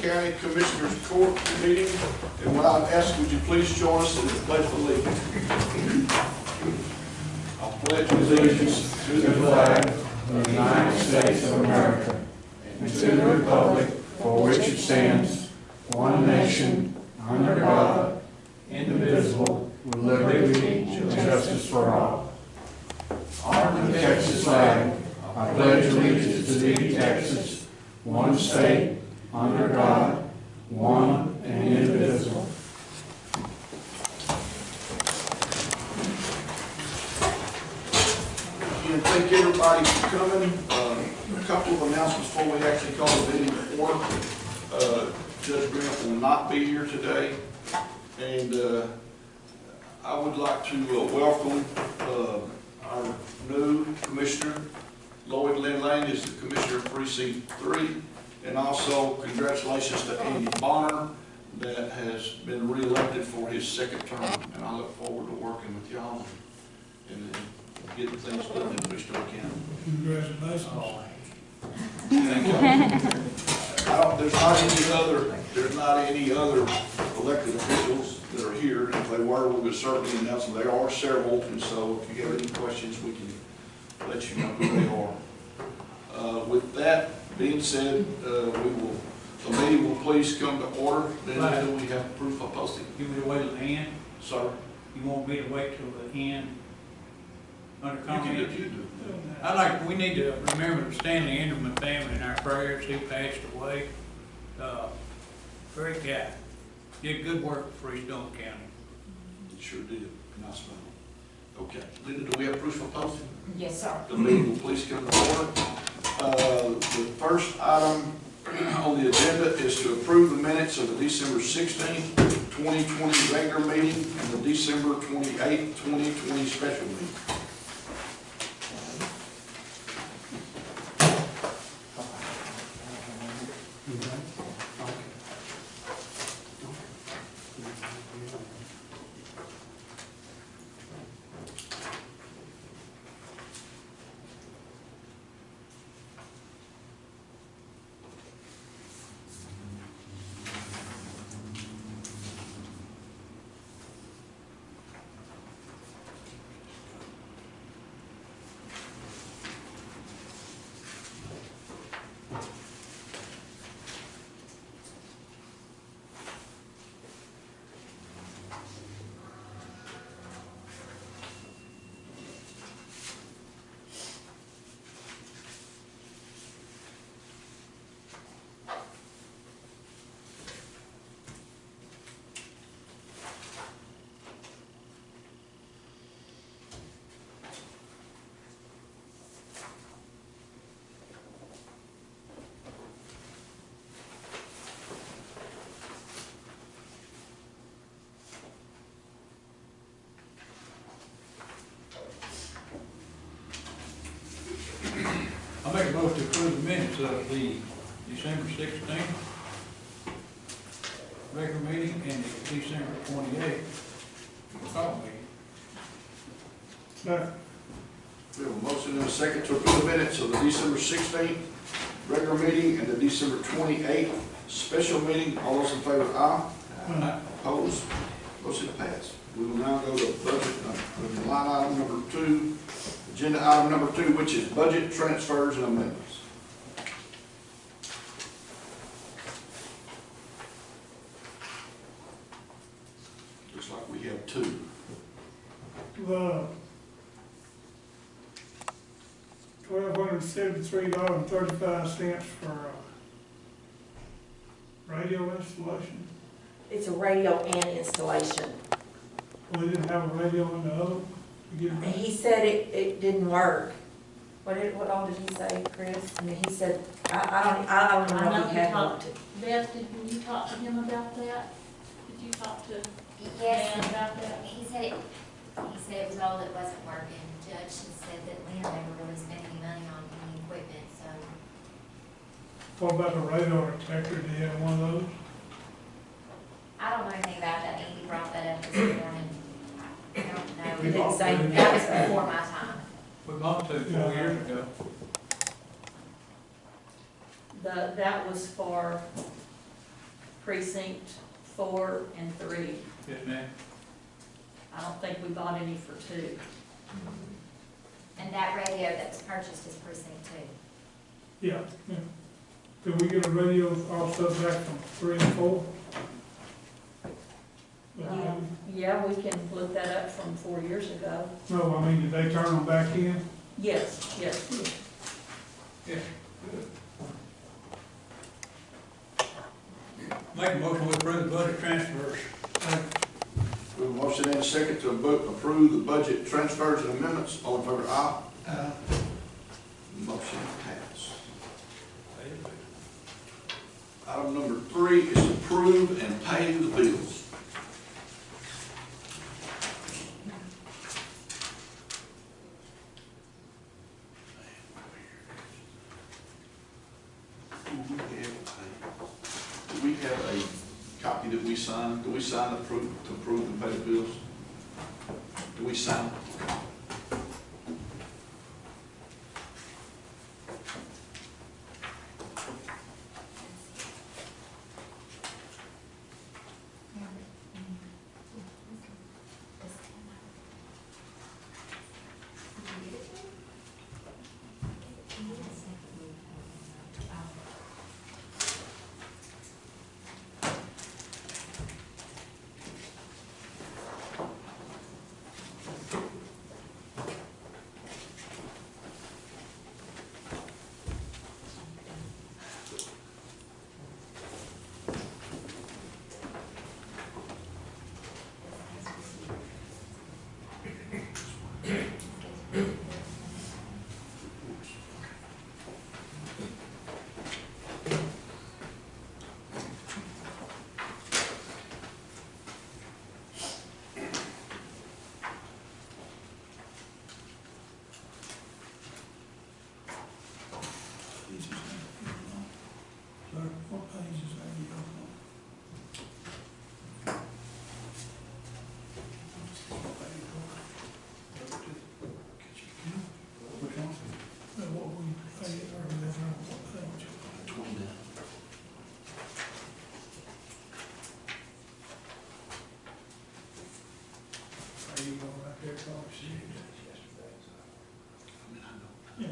County Commissioners Court meeting. And what I'd ask, would you please join us in the pledge of allegiance? I pledge allegiance to the flag of the United States of America and to the republic for which it stands, one nation, under God, indivisible, with liberty and justice for all. Honor the Texas flag. I pledge allegiance to thee, Texas, one state, under God, one and indivisible. Again, thank everybody for coming. A couple of announcements before we actually call the meeting to order. Judge Grant will not be here today, and I would like to welcome our new commissioner. Lloyd Lynn Lane is the commissioner of Precinct 3, and also congratulations to Andy Bonner that has been re-elected for his second term, and I look forward to working with y'all and getting things done in Bristol County. Congratulations. Thank you. There's not any other elected officials that are here. If they were, we would certainly announce them. There are several, and so if you have any questions, we can let you know who they are. With that being said, the meeting will please come to order. Then do we have proof of posting? You want me to wait till the end? Sir? You want me to wait till the end? Under You comment? do. We need to remember the Stanley Enderman family in our prayers. He passed away. Great guy. Did good work for Freestone County. It sure did. Nice man. Okay. Linda, do we have proof of posting? Yes, sir. The meeting will please come to order. The first item on the agenda is to approve the minutes of the December 16th, 2020 regular meeting and the December 28th, 2020 special meeting. I make a motion to approve the minutes of the December 16th regular meeting and the December 28th call meeting. We have a motion and a second to approve the minutes of the December 16th regular meeting and the December 28th special meeting. All those in favor, aye. Opposed? Motion passed. We will now go to budget line item number 2, agenda item number 2, which is budget transfers and amendments. Looks like we have 2. The $1,273.35 for radio installation. It's a radio and installation. Well, they didn't have a radio in the other. He said it didn't work. What all did he say, Chris? I mean, he said, I don't know if he had one. Beth, did you talk to him about that? Did you talk to Yes, Dan about that? he said it was all that wasn't working. Judge had said that Lynn never really spent any money on any equipment, so. What about the radar detector? Do you have one of those? I don't know anything about that. Andy brought that up this morning. I don't know. He didn't say That was before my time. We bought 2 4 years ago. That was for precinct 4 and 3. Yes, ma'am. I don't think we bought any for 2. And that radio that was purchased is precinct 2. Yeah, yeah. Did we get a radio also back from 3 and 4? Yeah, we can look that up from 4 years ago. No, I mean, did they turn them back in? Yes, yes. Yeah. Make a motion to approve the budget transfers. We have a motion and a second to approve the budget transfers and amendments. All in favor, aye. Motion passed. Item number 3 is approve and pay the bills. Do we have a copy that we signed? Do we sign to approve and pay the bills? Do we sign? What page is that you on? Which one? What we paid, or what page? 29. Are you going right there, Carl? Yeah.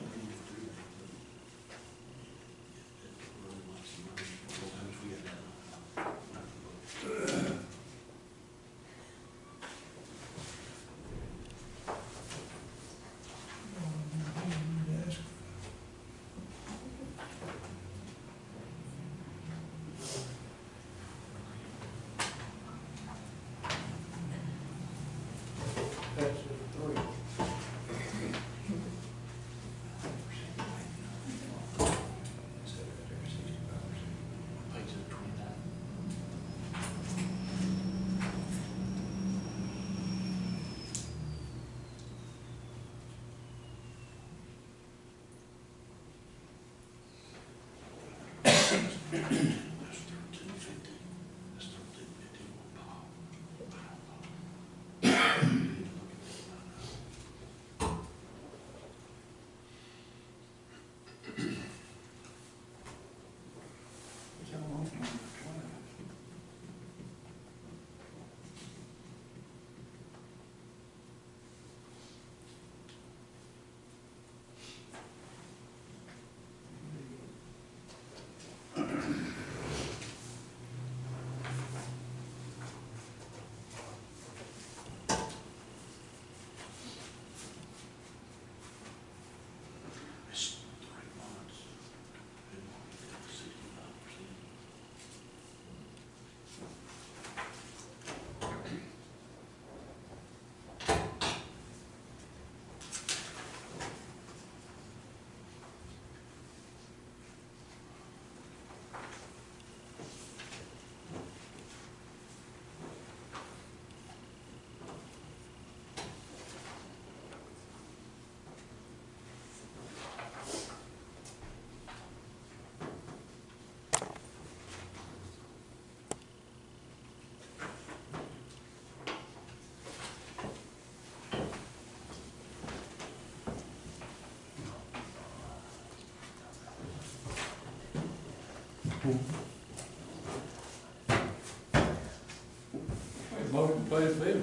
a motion to pay the bill.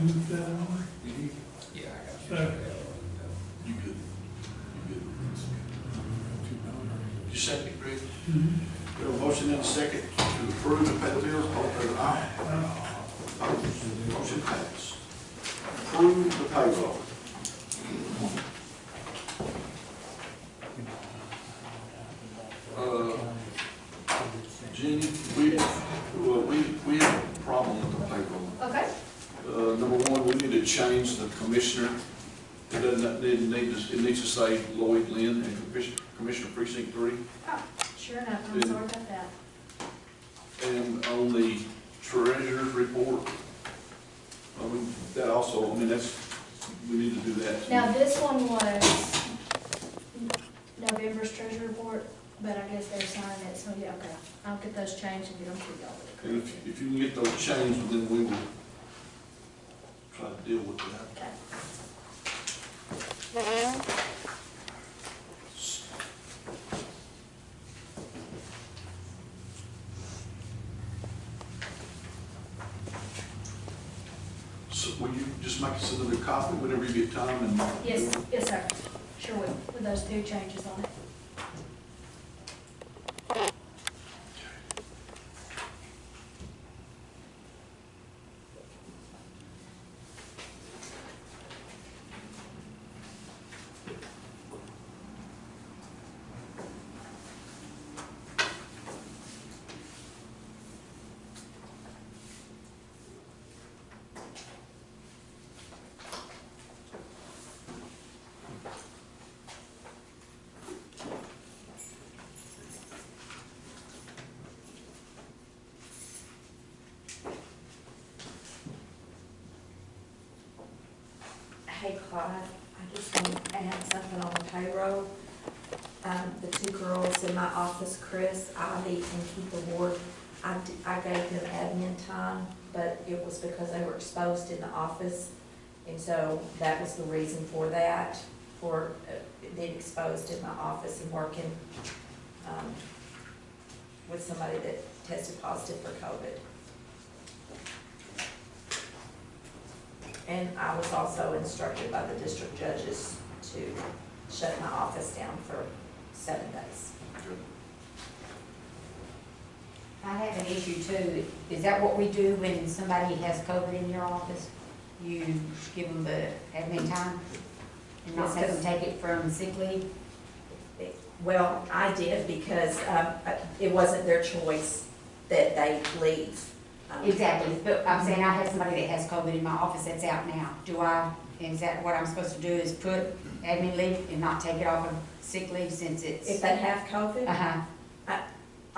Move that on. Yeah, I Second. You good? You good? You second, Greg? We have a motion and a second to approve and pay the bills, all in favor, aye. Opposed? Motion passed. Approve the payroll. Jeannie, we have a problem with the payroll. Okay. Number one, we need to change the commissioner. It doesn't, it needs to say Lloyd Lynn and Commissioner Precinct 3. Oh, sure enough, I'm sorry about that. And on the treasurer's report, that also, we need to do that. Now, this one was November's treasure report, but I guess they're signing it, so yeah, okay. I'll get those changed and get them to y'all. And if you can get those changed, then we will try to deal with that. Okay. So will you just make us another copy whenever you get time and? Yes, yes, sir. Sure will, with those two changes on it. Hey Clyde, I just want to add something on the payroll. The two girls in my office, Chris, Ivy, and Keith Ward, I gave them admin time, but it was because they were exposed in the office. And so that was the reason for that, for being exposed in my office and working with somebody that tested positive for COVID. And I was also instructed by the district judges to shut my office down for 7 days. I have an issue too. Is that what we do when somebody has COVID in your office? You give them the admin time and not let them take it from sick leave? Well, I did because it wasn't their choice that they leave. Exactly, but I'm saying I have somebody that has COVID in my office that's out now. Is that what I'm supposed to do, is put admin leave and not take it off of sick leave since it's? If they have COVID? Uh-huh,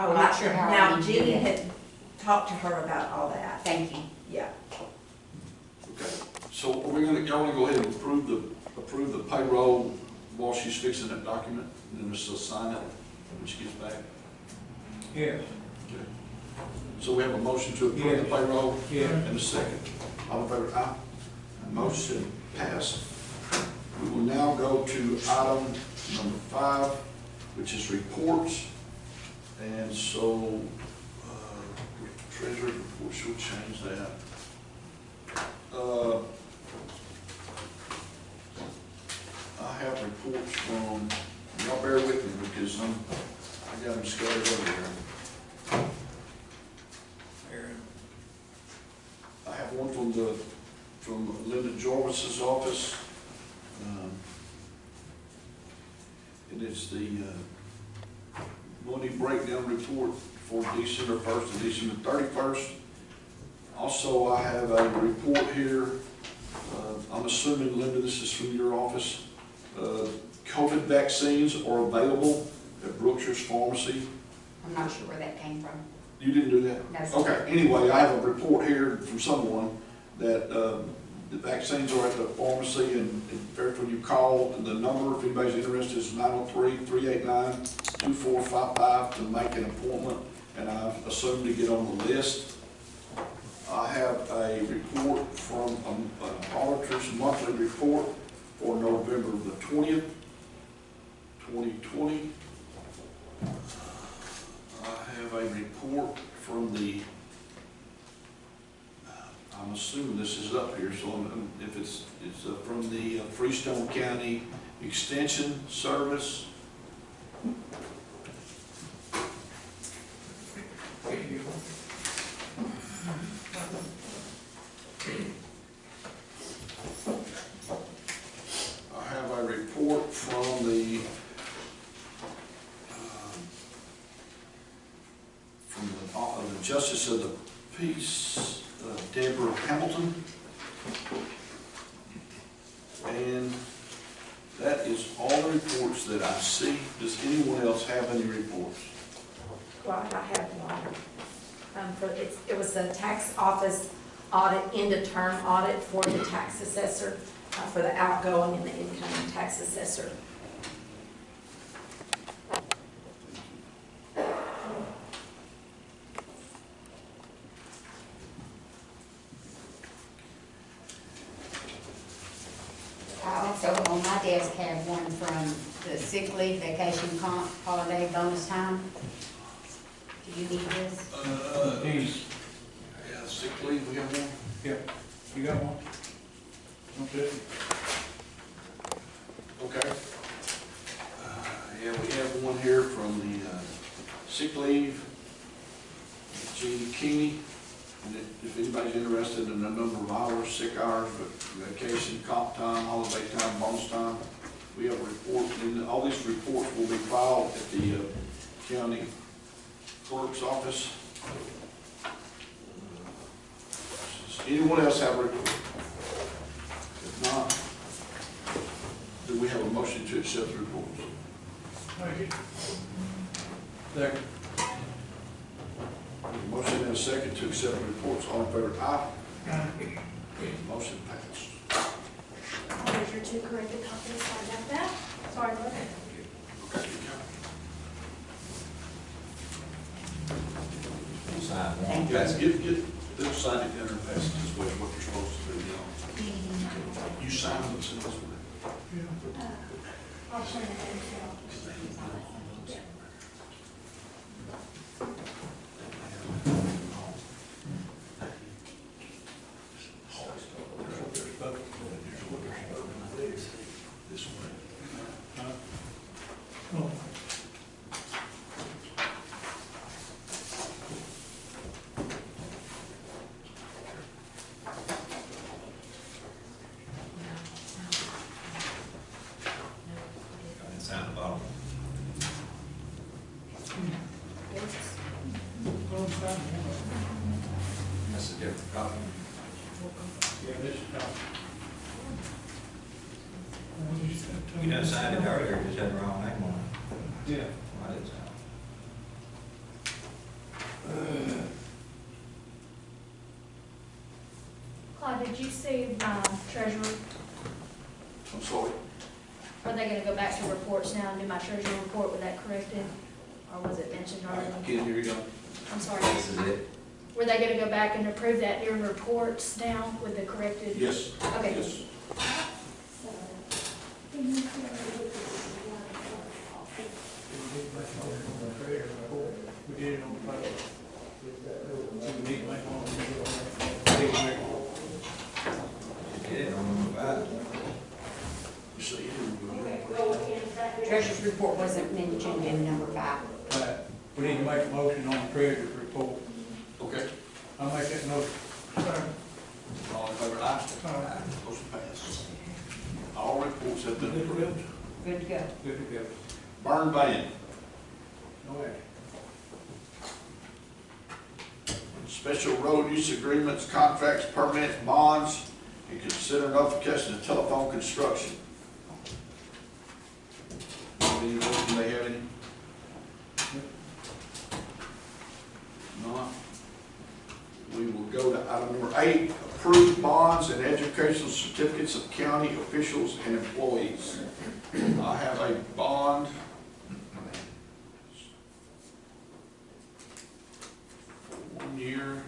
Oh, I'm not sure how I now, need to do Jeannie that. had talked to her about all that. thank you. Yeah. Okay, so are we gonna, y'all wanna go ahead and approve the payroll while she's fixing that document, and then just sign it when she gets back? Yes. Okay. So we have a motion to approve the Yes. payroll Yes. and a second. All in favor, aye. Motion passed. We will now go to item number 5, which is reports. And so, treasurer report, she'll change that. I have reports from, y'all bear with me because I got them scattered over here. I have one from Linda Jarvis's office. And it's the money breakdown report for December 1st and December 31st. Also, I have a report here. I'm assuming, Linda, this is from your office. COVID vaccines are available at Brookshire's Pharmacy. I'm not sure where that came from. You didn't do that? No, sir. Okay, anyway, I have a report here from someone that the vaccines are at the pharmacy, and if you call, the number, if anybody's interested, is 903-389-2455 to make an appointment, and I've assumed to get on the list. I have a report from an auditor's monthly report for November the 20th, 2020. I have a report from the I'm assuming this is up here, so if it's from the Freestone County Extension Service. I have a report from the Justice of the Peace, Deborah Hamilton. And that is all the reports that I see. Does anyone else have any reports? Clyde, I have one. It was the tax office audit, end of term audit for the tax assessor, for the outgoing and the incoming tax assessor. I also, on my desk, have one from the sick leave, vacation comp, holiday bonus time. Do you need this? Yeah, sick leave, we have one. Yep, you got one? Okay. Okay. Yeah, we have one here from the sick leave, Jean Keeney. And if anybody's interested in the number of hours, sick hours, but vacation, comp time, holiday time, bonus time, we have a report, and all these reports will be filed at the county clerk's office. Does anyone else have a report? If not, do we have a motion to accept the reports? Second. Motion and a second to accept the reports. All in favor, aye. Motion passed. There's your two corrected copies, sorry about that. Sorry, look. Thank you. Guys, they'll sign it and pass it this way, what you're supposed to do, you know. You sign them, send this way. I'll send it in. This way. Oh, Sign the bottom. That's a different copy. Yeah, this is top. You done signed it earlier, just had the wrong name on it. Yeah. I didn't sign Claude, did you see my treasurer? I'm sorry. Are they gonna go back to reports now and do my treasurer report with that corrected? Or was it mentioned I already? can't hear you go. I'm sorry. it. This is it. Were they gonna go back and approve that during reports now with the corrected? Yes. Okay. Yes. We did it on the phone. We need to make one. We need to make one. You did, on number 5. You say you didn't. Treasurer's report wasn't mentioned in number 5. But we need to make a motion on the treasurer's report. Okay. I'll make that motion. All in favor, aye. Motion passed. All reports have been approved. Good to go. Good to go. Burn ban. No action. Special road use agreements, contracts, permits, bonds, and consider notification of telephone construction. Any motion, they have any? Not. We will go to item number 8, approved bonds and educational certificates of county officials and employees. I have a bond. For 1 year.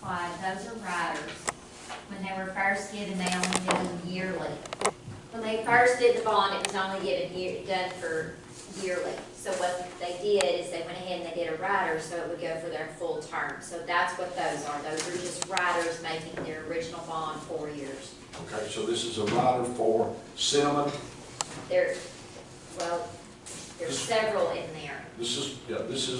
Clyde, those are riders. When they were first given, they only did them yearly. The they first did the bond, it was only done for yearly. So what they did is they went ahead and they did a rider, so it would go for their full term. So that's what those are. Those are just riders making their original bond 4 years. Okay, so this is a rider for Cinnamon. Well, there's several in there. This is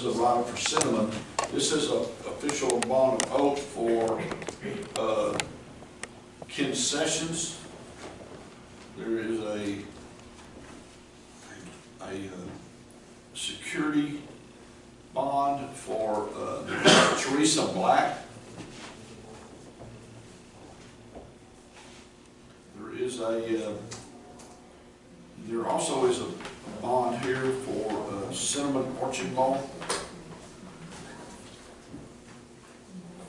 a rider for Cinnamon. This is a official bond of oath for concessions. There is a security bond for Teresa Black. There also is a bond here for Cinnamon Orchard Mall.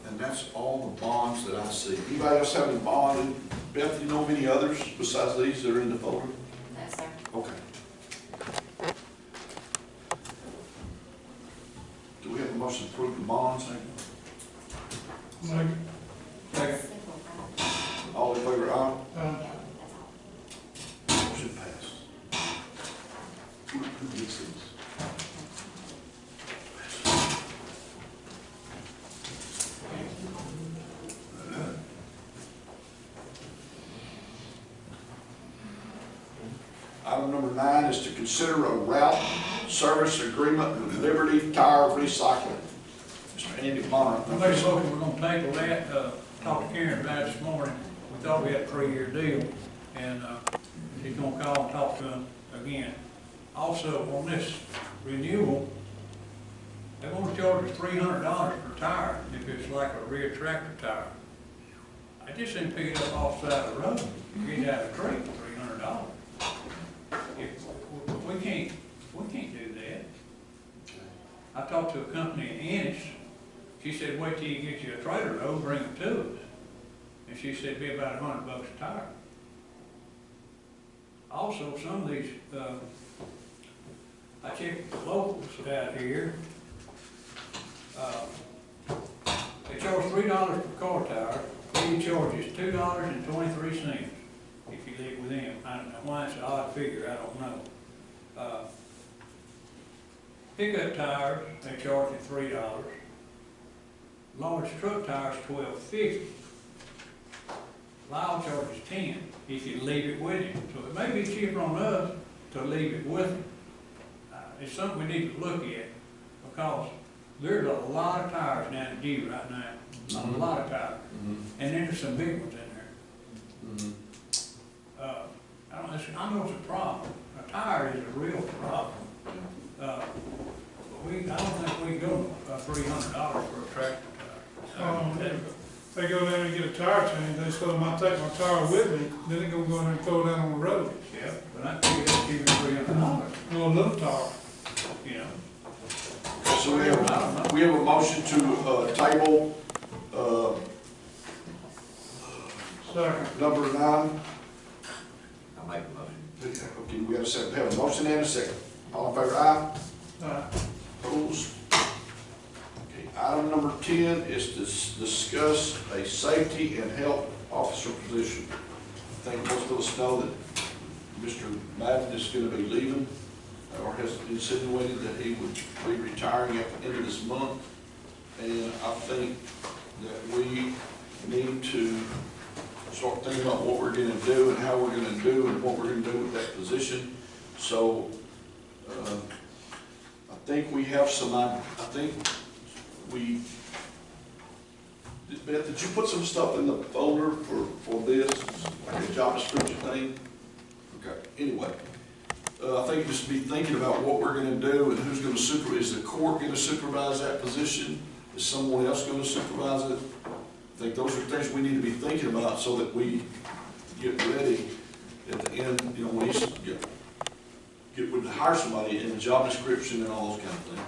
And that's all the bonds that I see. Anybody else have any bond? Beth, you know of any others besides these that are in the folder? No, sir. Okay. Do we have a motion to approve the bonds? Like, Second. All in favor, aye? Yeah, that's all. Motion passed. Who gets these? Item number 9 is to consider a route service agreement with Liberty Tire Recycling. Mr. Andy Bonner. I made a motion, we're gonna table that, talked to Karen about it this morning. We thought we had a 3-year deal, and, she's gonna call and talk to him again. Also, on this renewal, they want to charge us $300 per tire if it's like a rear tractor tire. I just didn't pick it up off the side of the road, get it out of the creek for $300. We can't do that. I talked to a company in Ennis. She said, wait till you get you a trailer load, bring it to us. And she said, it'd be about $100 a tire. Also, some of these, I checked the locals out here. They charge $3 per car tire. He charges $2.23 if you live with them. I don't know why it's an odd figure, I don't know. Pickup tires, they charge you $3. Large truck tires, $12.50. Lyle charges $10 if you leave it with him. So it may be cheaper on us to leave it with him. It's something we need to look at, because there's a lot of tires down at G right now. A lot of tires. And then there's some big ones in there. I know it's a problem. A tire is a real problem. But I don't think we can go $300 for a tractor tire. they go down and get a tire change, they say, I take my tire with me, then they gonna go in there and throw it down on the road. Yeah, but I think that's even $300. No, little tire. You know. So we have a motion to table Second. number 9. I'll make a motion. Okay, we got a second. We have a motion and a second. All in favor, aye? Opposed? Okay, item number 10 is to discuss a safety and health officer position. I think most of us know that Mr. Madden is going to be leaving, or has insinuated that he would be retiring at the end of this month. And I think that we need to start thinking about what we're going to do and how we're going to do and what we're going to do with that position. So I think we have some, Beth, did you put some stuff in the folder for this, the job description thing? Okay, anyway, I think just be thinking about what we're going to do and who's going to supervise. Is the court going to supervise that position? Is someone else going to supervise it? I think those are things we need to be thinking about so that we get ready at the end, when we hire somebody in the job description and all those kind of things. I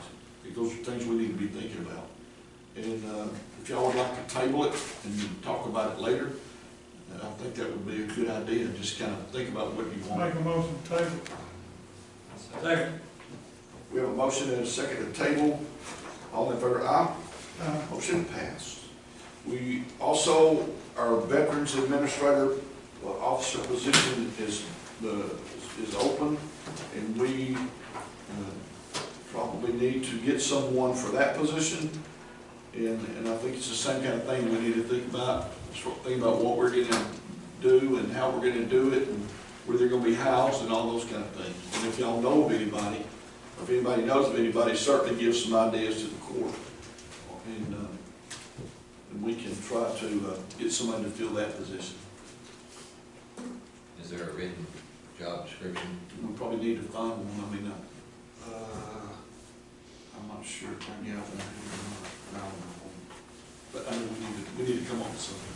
think those are things we need to be thinking about. And if y'all would like to table it and talk about it later, I think that would be a good idea. Just kind of think about what you want. Make a motion to table. Second. We have a motion and a second to table. All in favor, aye? Motion passed. We also, our Veterans Administrator officer position is is open, and we probably need to get someone for that position. And I think it's the same kind of thing we need to think about what we're gonna do and how we're gonna do it, and where they're gonna be housed and all those kind of things. And if y'all know of anybody, or if anybody knows of anybody, certainly give some ideas to the court. And we can try to get somebody to fill that position. Is there a written job description? We probably need to find one. I mean, I'm not sure if I can get out there. I don't know. But I mean, we need to come up with something.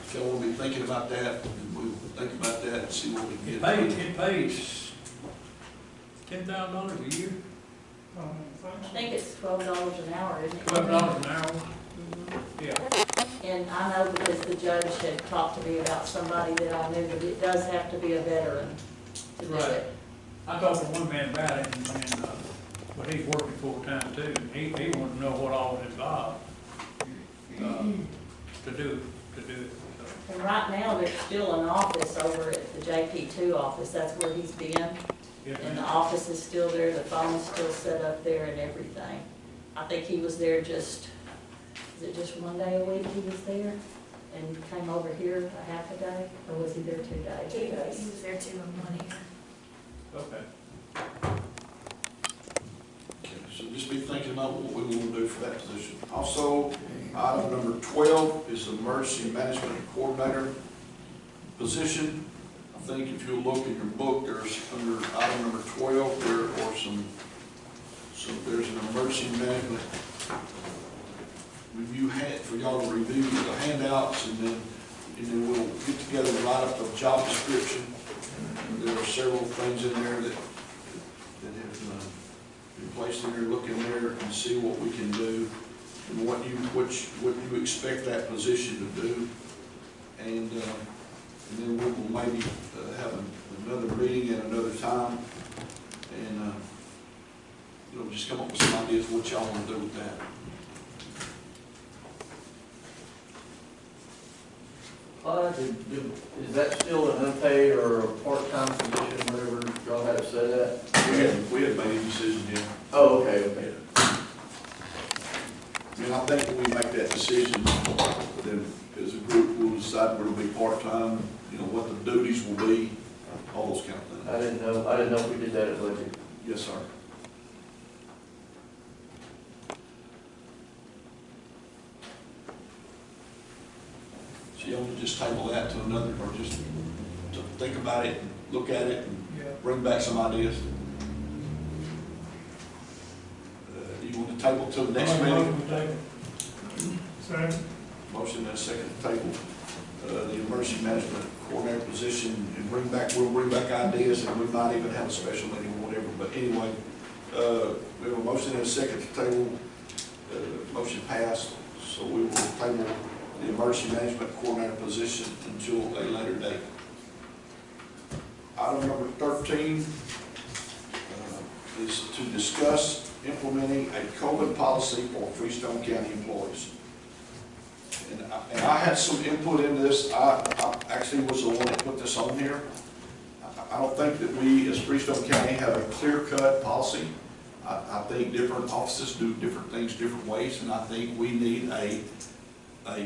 If y'all want to be thinking about that, and we'll think about that and see what we can get. It pays $10,000 a year, I think it's $12 an hour, isn't it? $12 an hour. Yeah. And I know because the judge had talked to me about somebody that I knew, that it does have to be a veteran to do Right. it. I talked to one man about it, but he's working full-time too. He wanted to know what all was involved to do it. So, And right now, there's still an office over at the JP2 office, that's where he's been. yes, And the ma'am. office is still there, the phone's still set up there and everything. I think he was there is it just one day a week he was there? And came over here a half a day, or was he there 2 days? 2 days. He was there 2 in 1 year. Okay. Okay, so just be thinking about what we want to do for that position. Also, item number 12 is the emergency management coordinator position. I think if you look in your book, there's under item number 12, there are there's an emergency management review for y'all to review the handouts, and then we'll get together and write up a job description. There are several things in there that have been placed in there. Look in there and see what we can do and what you expect that position to do, and then we will maybe have another meeting at another time, and just come up with some ideas what y'all want to do with that. Is that still an unpaid or a part-time position, whatever y'all had set at? We had made a decision yet. Oh, okay. I mean, I think when we make that decision, then as a group, we'll decide whether it'll be part-time, what the duties will be, all those kind of things. I didn't know if we did that at budget. Yes, sir. So you want to just table that to another, or just to think about it, and look at it, and bring back some ideas? You want to table to the next meeting? Second. Motion and a second to table the emergency management coordinator position, and we'll bring back ideas, and we might even have a special meeting or whatever. But anyway, we have a motion and a second to table. Motion passed, so we will table the emergency management coordinator position until a later date. Item number 13 is to discuss implementing a COVID policy for Freestone County employees. And I had some input in this. I actually was the one that put this on here. I don't think that we as Freestone County have a clear-cut policy. I think different offices do different things different ways, and I think we need a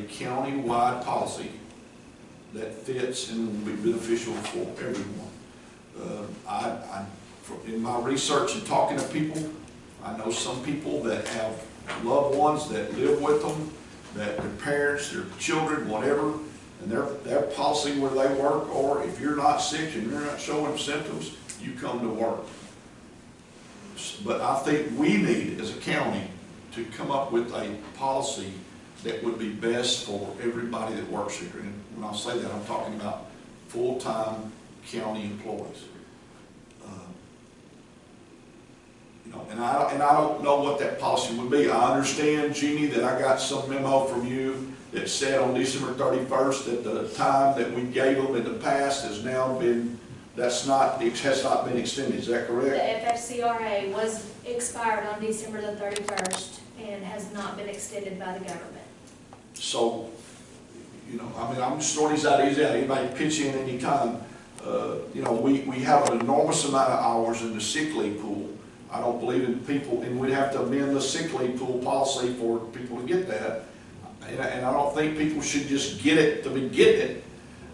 county-wide policy that fits and will be beneficial for everyone. In my research and talking to people, I know some people that have loved ones that live with them, that their parents, their children, whatever, and their policy where they work, or if you're not sick and you're not showing symptoms, you come to work. But I think we need, as a county, to come up with a policy that would be best for everybody that works here. And when I say that, I'm talking about full-time county employees. And I don't know what that policy would be. I understand, Jeannie, that I got some memo from you that said on December 31st that the time that we gave them in the past has now been that's not, it has not been extended, is that The correct? FFCRA was expired on December the 31st and has not been extended by the government. So, you know, I mean, I'm just throwing these ideas out, anybody pitch in anytime. You know, we have an enormous amount of hours in the sick leave pool. I don't believe in people, and we'd have to amend the sick leave pool policy for people to get that. And I don't think people should just get it to be getting it.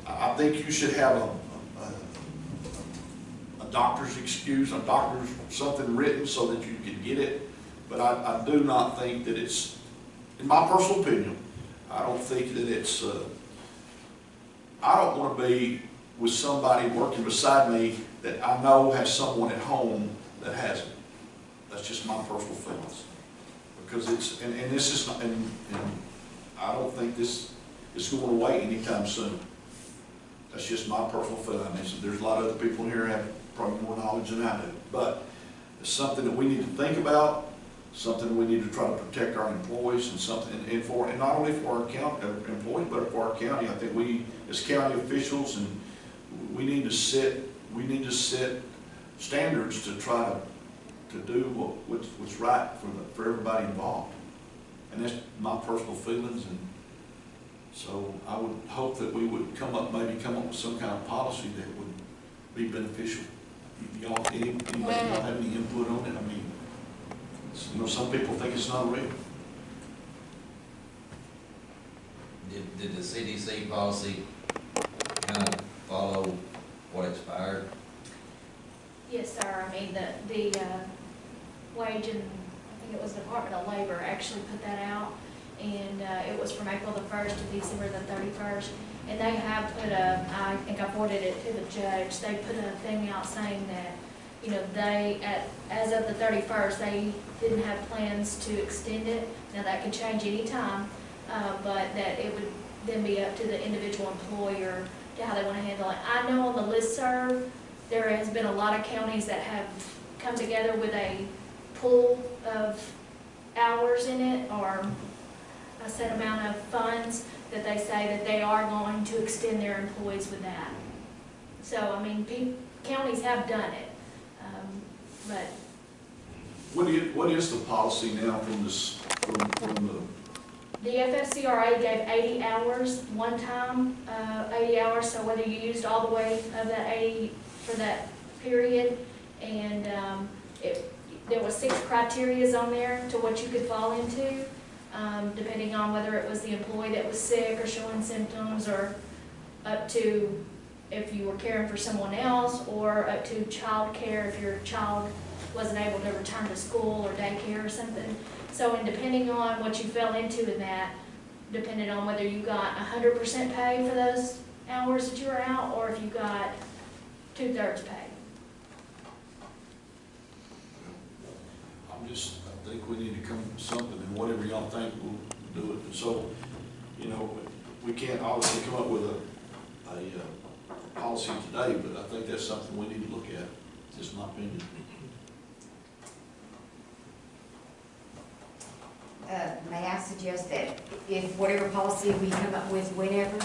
I think you should have a doctor's excuse, a doctor's something written so that you can get it. But I do not think that it's, in my personal opinion, I don't think that it's, I don't want to be with somebody working beside me that I know has someone at home that has it. That's just my personal feelings. Because it's, and this is not, and I don't think this is going away anytime soon. That's just my personal feeling. I mean, there's a lot of other people here who have probably more knowledge than I do. But it's something that we need to think about, something we need to try to protect our employees, and something, and not only for our county employees, but for our county. I think we, as county officials, and we need to set standards to try to do what's right for everybody involved. And that's my personal feelings, and so I would hope that we would maybe come up with some kind of policy that would be beneficial. Anybody have any input on it? I mean, you know, some people think it's not real. Did the CDC policy kind of follow what expired? Yes, sir. I mean, the wage and, I think it was the Department of Labor actually put that out. And it was from April the 1st to December the 31st. And they have put I think I forwarded it to the judge, they put a thing out saying that, you know, as of the 31st, they didn't have plans to extend it. Now that could change any time, but that it would then be up to the individual employer to how they want to handle it. I know on the listserv, there has been a lot of counties that have come together with a pool of hours in it, or a set amount of funds that they say that they are going to extend their employees with that. So, I mean, counties have done it, but. What is the policy now from this, from the? The FFCRA gave 80 hours one time, 80 hours, so whether you used all the way of that 80 for that period, and there was 6 criterias on there to what you could fall into. Depending on whether it was the employee that was sick or showing symptoms, or up to if you were caring for someone else, or up to child care if your child wasn't able to return to school or daycare or something. So, and depending on what you fell into in that, depended on whether you got 100% pay for those hours that you were out, or if you got 2/3 pay. I think we need to come up with something, and whatever y'all think, we'll do it. And so, you know, we can't obviously come up with a policy today, but I think that's something we need to look at. It's just my opinion. May I suggest that if whatever policy we come up with whenever,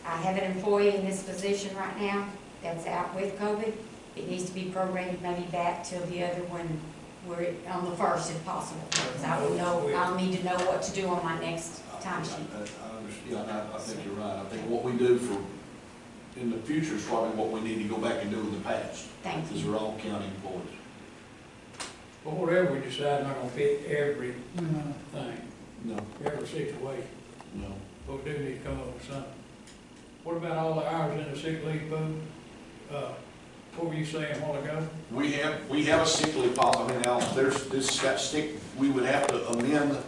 I have an employee in this position right now that's out with COVID, it needs to be prorated maybe back till the other one, we're on the 1st if possible. Because I will know, I'll need to know what to do on my next time sheet. I understand, I think you're right. I think what we do in the future is probably what we need to go back and do in the past. Thank you. Because we're all county employees. But whatever we decide, not gonna fit every thing, No, every situation. no. But we do need to come up with something. What about all the hours in the sick leave pool? What were you saying a while ago? We have a sick leave policy. I mean, now, this got we would have to amend,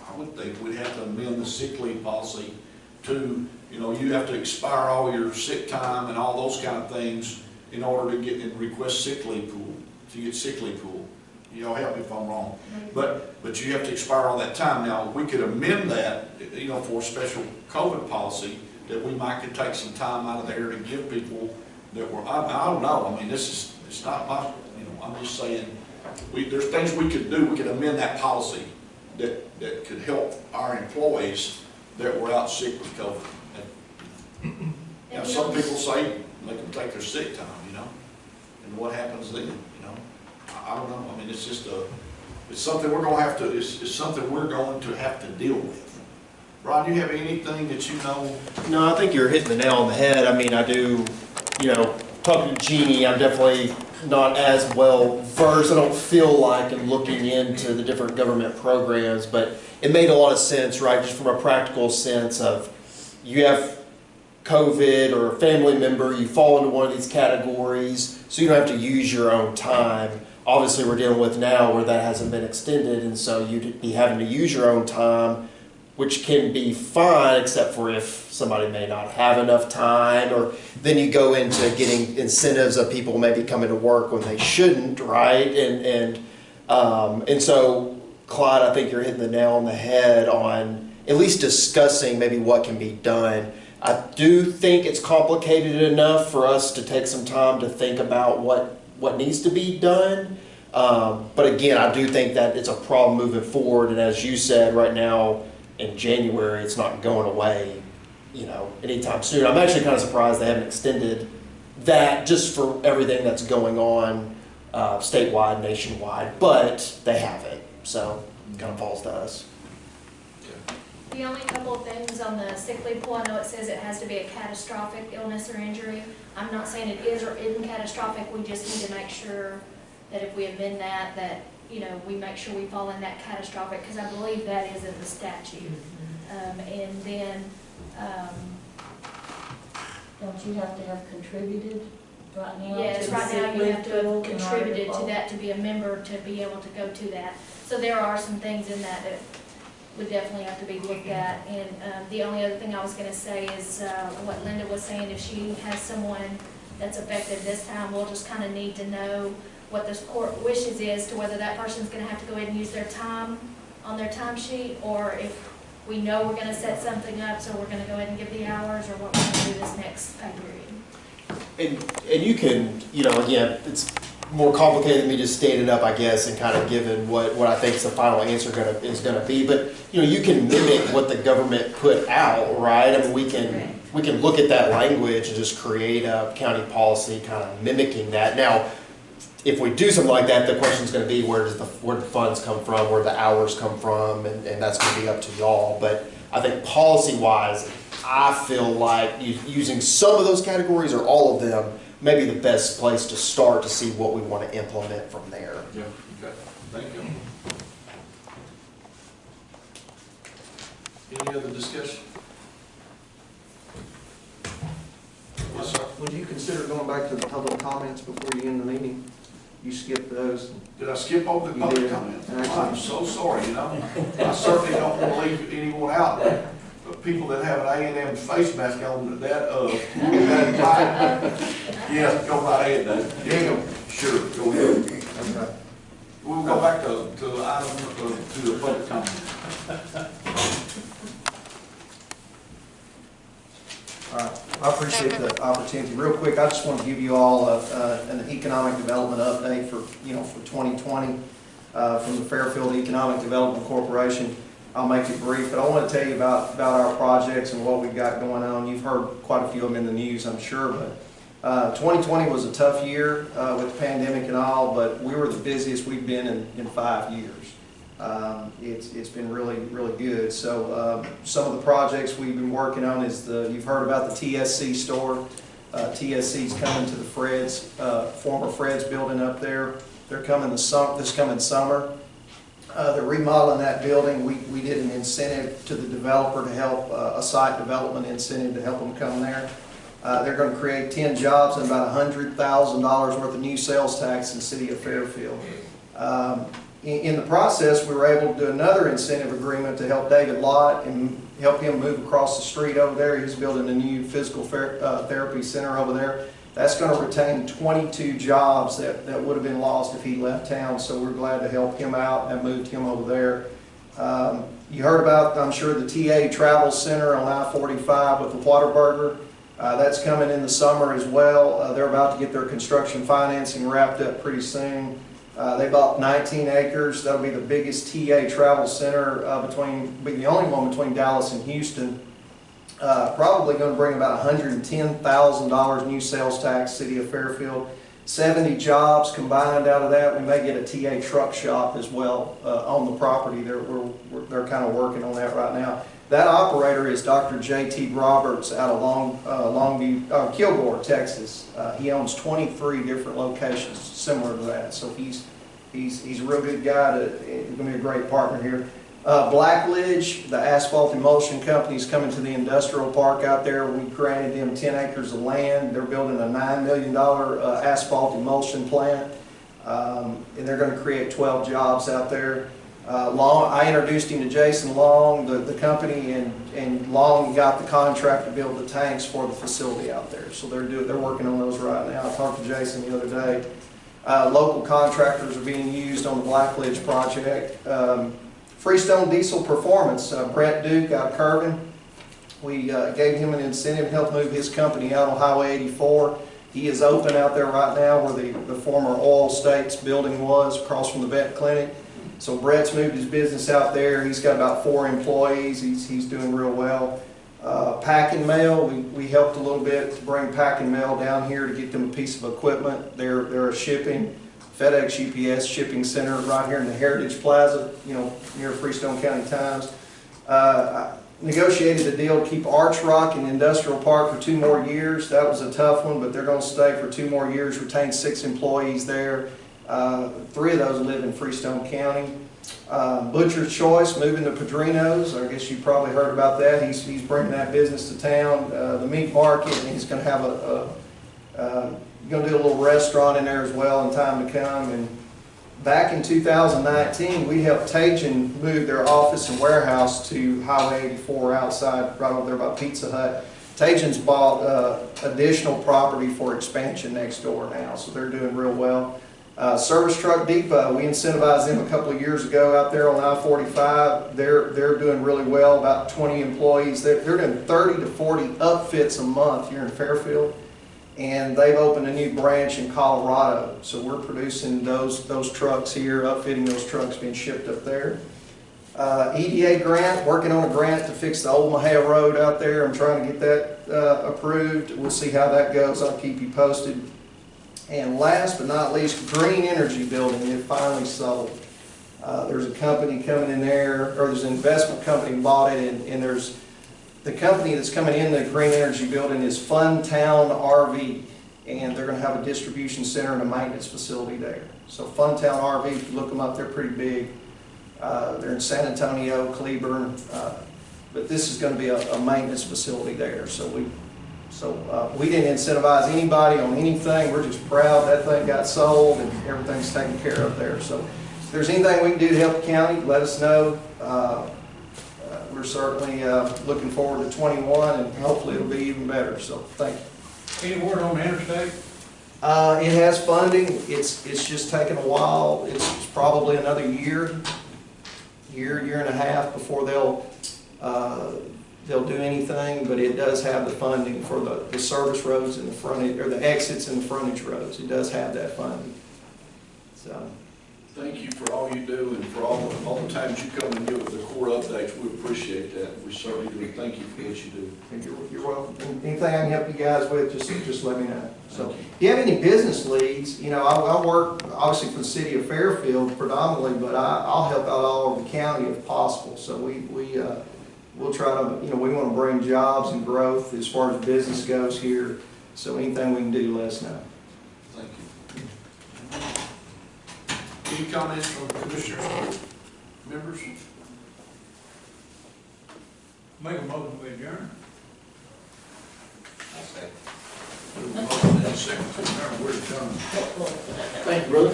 I would think we'd have to amend the sick leave policy to, you know, you have to expire all your sick time and all those kind of things in order to get and request sick leave pool, to get sick leave pool. Y'all help me if I'm wrong. But you have to expire all that time. Now, we could amend that, you know, for a special COVID policy, that we might could take some time out of there to give people that were, I don't know, I mean, it's not my, you know, I'm just saying, there's things we could do. We could amend that policy that could help our employees that were out sick with COVID. Now, some people say, make them take their sick time, you know? And what happens then, you know? I don't know, I mean, it's just it's something we're gonna have to, it's something we're going to have to deal with. Ron, you have anything that you know? No, I think you're hitting the nail on the head. I mean, I do, you know, talking to Jeannie, I'm definitely not as well versed. I don't feel like in looking into the different government programs, but it made a lot of sense, right? Just from a practical sense of you have COVID or a family member, you fall into one of these categories, so you don't have to use your own time. Obviously, we're dealing with now where that hasn't been extended, and so you'd be having to use your own time, which can be fine, except for if somebody may not have enough time, or then you go into getting incentives of people maybe coming to work when they shouldn't, right? And so, Clyde, I think you're hitting the nail on the head on at least discussing maybe what can be done. I do think it's complicated enough for us to take some time to think about what needs to be done. But again, I do think that it's a problem moving forward, and as you said, right now, in January, it's not going away, you know, anytime soon. I'm actually kind of surprised they haven't extended that just for everything that's going on statewide, nationwide, but they haven't, so it kind of falls to us. The only couple of things on the sick leave pool, I know it says it has to be a catastrophic illness or injury. I'm not saying it is or isn't catastrophic, we just need to make sure that if we amend that, you know, we make sure we fall in that catastrophic, because I believe that is in the statute. And then, Don't you have to have contributed right now? yes, to the right now sick you leave have to have pool in order contributed to fall? that to be a member, to be able to go to that. So there are some things in that would definitely have to be looked at. And the only other thing I was gonna say is what Linda was saying, if she has someone that's affected this time, we'll just kind of need to know what this court wishes is to whether that person's gonna have to go ahead and use their time on their timesheet, or if we know we're gonna set something up, so we're gonna go ahead and give the hours, or what we're gonna do this next pay period. And you can, you know, again, it's more complicated than me just standing up, I guess, and kind of giving what I think is the final answer is gonna be. But you know, you can mimic what the government put out, right? I mean, we can look at that language and just create a county policy kind of mimicking that. Now, if we do something like that, the question's going to be where the funds come from, where the hours come from, and that's going to be up to y'all. But I think policy-wise, I feel like using some of those categories or all of them may be the best place to start to see what we want to implement from there. Yeah, okay, thank you. Any other discussion? Yes, sir. Would you consider going back to the public comments before you end the meeting? You skipped those. Did I skip over the You public did. comment? Actually. I'm so sorry, you know. I certainly don't want to leave anyone out. But people that have an A&M face mask on, yeah, go right ahead, Dave. Yeah, sure, go ahead. Okay. We'll go back to item, to the public comment. All right. I appreciate the opportunity. Real quick, I just want to give you all an economic development update for 2020 from the Fairfield Economic Development Corporation. I'll make it brief, but I want to tell you about our projects and what we've got going on. You've heard quite a few of them in the news, I'm sure, but 2020 was a tough year with the pandemic and all, but we were the busiest we've been in 5 years. It's been really, really good. So some of the projects we've been working on is you've heard about the TSC store. TSC's coming to the Fred's, former Fred's building up there. They're coming this coming summer. They're remodeling that building. We did an incentive to the developer to help, a site development incentive to help them come there. They're going to create 10 jobs and about $100,000 worth of new sales tax in the city of Fairfield. In the process, we were able to do another incentive agreement to help David Lott and help him move across the street over there. He's building a new physical therapy center over there. That's going to retain 22 jobs that would have been lost if he left town, so we're glad to help him out and moved him over there. You heard about, I'm sure, the TA Travel Center on I-45 with the Whataburger. That's coming in the summer as well. They're about to get their construction financing wrapped up pretty soon. They bought 19 acres. That'll be the biggest TA travel center be the only one between Dallas and Houston. Probably going to bring about $110,000 new sales tax, city of Fairfield. 70 jobs combined out of that. We may get a TA truck shop as well on the property. They're kind of working on that right now. That operator is Dr. J.T. Roberts out of Kilgore, Texas. He owns 23 different locations similar to that. So he's a real good guy. He's going to be a great partner here. Blackledge, the asphalt emulsion company, is coming to the industrial park out there. We granted them 10 acres of land. They're building a $9 million asphalt emulsion plant, and they're going to create 12 jobs out there. I introduced him to Jason Long, the company, and Long got the contract to build the tanks for the facility out there. So they're working on those right now. I talked to Jason the other day. Local contractors are being used on the Blackledge project. Freestone Diesel Performance, Brett Duke out of Curvin. We gave him an incentive to help move his company out on Highway 84. He is open out there right now where the former Oil States building was, across from the vet clinic. So Brett's moved his business out there. He's got about 4 employees. He's doing real well. Pack and Mail, we helped a little bit to bring Pack and Mail down here to get them a piece of equipment. They're a shipping, FedEx UPS shipping center right here in the Heritage Plaza, near Freestone County Times. I negotiated a deal to keep Arch Rock in the Industrial Park for 2 more years. That was a tough one, but they're going to stay for 2 more years, retain 6 employees there. 3 of those live in Freestone County. Butcher's Choice, moving to Padrino's. I guess you probably heard about that. He's bringing that business to town. The meat market, and he's going to have going to do a little restaurant in there as well in time to come. And back in 2019, we helped Tajin move their office and warehouse to Highway 84 outside, right over there by Pizza Hut. Tajin's bought additional property for expansion next door now, so they're doing real well. Service Truck Depot, we incentivized them a couple of years ago out there on I-45. They're doing really well, about 20 employees. They're doing 30 to 40 upfits a month here in Fairfield. And they've opened a new branch in Colorado. So we're producing those trucks here, upfitting those trucks being shipped up there. EDA grant, working on a grant to fix the Old Mahia Road out there. I'm trying to get that approved. We'll see how that goes. I'll keep you posted. And last but not least, Green Energy Building, it finally sold. There's a company coming in there, or there's an investment company bought it, and there's the company that's coming in the Green Energy Building is Funtown RV, and they're going to have a distribution center and a maintenance facility there. So Funtown RV, if you look them up, they're pretty big. They're in San Antonio, Cleburne, but this is going to be a maintenance facility there. So we didn't incentivize anybody on anything. We're just proud that thing got sold and everything's taken care of there. So if there's anything we can do to help the county, let us know. We're certainly looking forward to 21, and hopefully it'll be even better. So thank you. Any word on the interstate? It has funding. It's just taken a while. It's probably another year and a half before they'll do anything. But it does have the funding for the service roads and the frontage, or the exits and the frontage roads. It does have that funding. So. Thank you for all you do and for all the times you come and give the court updates. We appreciate that. We certainly do. Thank you for what you do. You're welcome. Anything I can help you guys with, just let me know. So, if you have any business leads, I work obviously for the city of Fairfield predominantly, but I'll help out all over the county if possible. So we'll try to, we want to bring jobs and growth as far as business goes here. So anything we can do, let us know. Thank you. Any comments from commissioners, members? Make a motion to adjourn. I say. Motion and a second to adjourn. We're adjourned. Thank you, brother.